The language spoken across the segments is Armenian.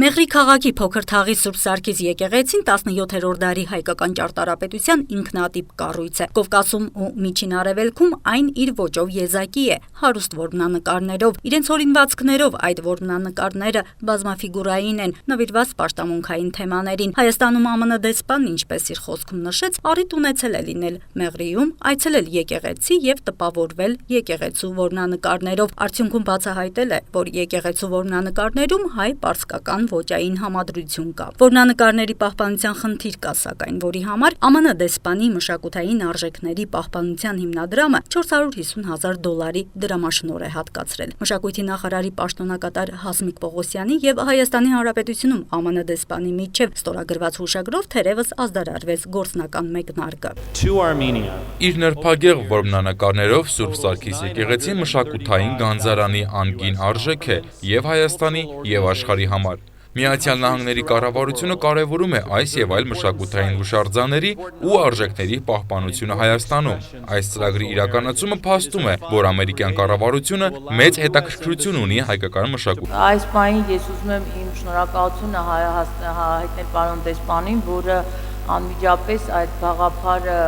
Մեղրի քաղաքի փոքր թաղի Սուրբ Սարգիս եկեղեցին 17-րդ դարի հայկական ճարտարապետության ինքնատիպ կառույց է։ Կովկասում ու Միջին Արևելքում այն իր ոճով եզակի է, հարուստ որմնանկարներով, իրենց օրինվածքներով այդ որմնանկարները բազմաֆիգուրային են, նվիրված պաշտամունքային թեմաներին։ Հայաստանում ԱՄՆ դեսպանն, ինչպես իր խոսքում նշեց, առիթ ունեցել է լինել Մեղրիում, այցելել եկեղեցի եւ տպավորվել եկեղեցու որմնանկարներով։ Արդյունքում բացահայտել է, որ եկեղեցու որմնանկարներում հայ պարսկական ոճային համադրություն կա։ Որմնանկարների պահպանության խնդիր կա, սակայն, որի համար ԱՄՆ դեսպանի մշակութային արժեքների պահպանության հիմնադրամը $450,000 դրամաշնորհ է հատկացրել։ Մշակույթի նախարարի պաշտոնակատար Հասմիկ Պողոսյանի եւ Հայաստանի Հանրապետությունում ԱՄՆ դեսպանի միջև ստորագրված հուշագրով թերևս ազդարարվեց գործնական մեկնարկը։ Իր նրբագեղ որմնանկարներով Սուրբ Սարգիս եկեղեցին մշակութային գանձարանի անգին արժեք է եւ Հայաստանի եւ աշխարհի համար։ Միացյալ Նահանգների կառավարությունը կարևորում է այս եւ այլ մշակութային հուշարձանների ու արժեքների պահպանությունը Հայաստանում։ Այս ծրագրի իրականացումը փաստում է, որ ամերիկյան կառավարությունը մեծ հետաքրքրություն ունի հայկական մշակույթին։ Այս պահին ես ուզում եմ իմ շնորհակալությունը հայտնել պարոն դեսպանին, որը անմիջապես այդ գաղափարը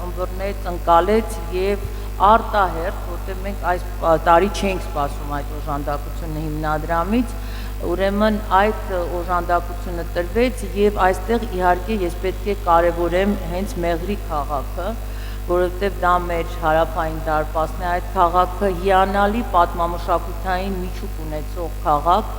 ըմբռնեց, ընկալեց եւ արտահերթ, որտեղ մենք այս տարի չենք սպասում այդ օժանդակությունը հիմնադրամից, ուրեմն այդ օժանդակությունը տրվեց եւ այստեղ իհարկե ես պետք է կարևորեմ հենց Մեղրի քաղաքը, որովհետեւ դա մեր հարավային դարպասն է, այդ քաղաքը հիանալի պատմամշակութային միջուկ ունեցող քաղաք,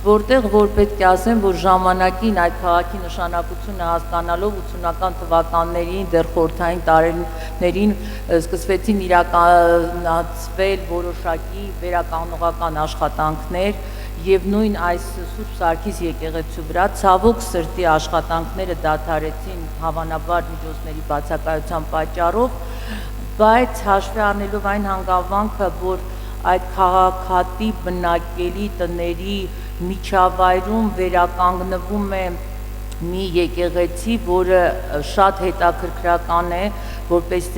որտեղ որ պետք է ասեմ, որ ժամանակին այդ քաղաքի նշանակությունը հասկանալով 80-ական թվականներին, դեռ խորհրդային տարիներին սկսվեցին իրականացվել որոշակի վերականգնողական աշխատանքներ եւ նույն այս Սուրբ Սարգիս եկեղեցու վրա ցավոք սրտի աշխատանքները դադարեցին հավանաբար միջոցների բացակայության պատճառով, բայց հաշվի առնելով այն հանգամանքը, որ այդ քաղաքատիպ բնակելի տների միջավայրում վերականգնվում է մի եկեղեցի, որը շատ հետաքրքրական է, որպես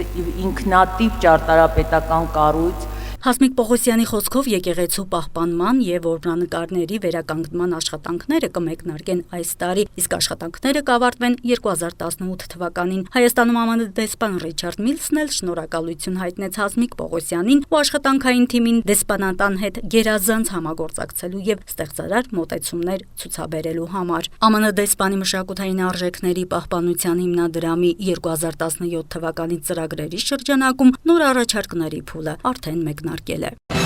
ինքնատիպ ճարտարապետական կառույց։ Հասմիկ Պողոսյանի խոսքով եկեղեցու պահպանման եւ որմնանկարների վերականգնման աշխատանքները կմեկնարկեն այս տարի, իսկ աշխատանքները կավարտվեն 2018 թվականին։ Հայաստանում ԱՄՆ դեսպան Ռիչարդ Միլսն էլ շնորհակալություն հայտնեց Հասմիկ Պողոսյանին ու աշխատանքային թիմին դեսպանատան հետ գերազանց համագործակցելու եւ ստեղծարար մոտեցումներ ցուցաբերելու համար։ ԱՄՆ դեսպանի մշակութային արժեքների պահպանության հիմնադրամի 2017 թվականի ծրագրերի շրջանակում նոր առաջարկների փուլը արդեն մեկնարկել է։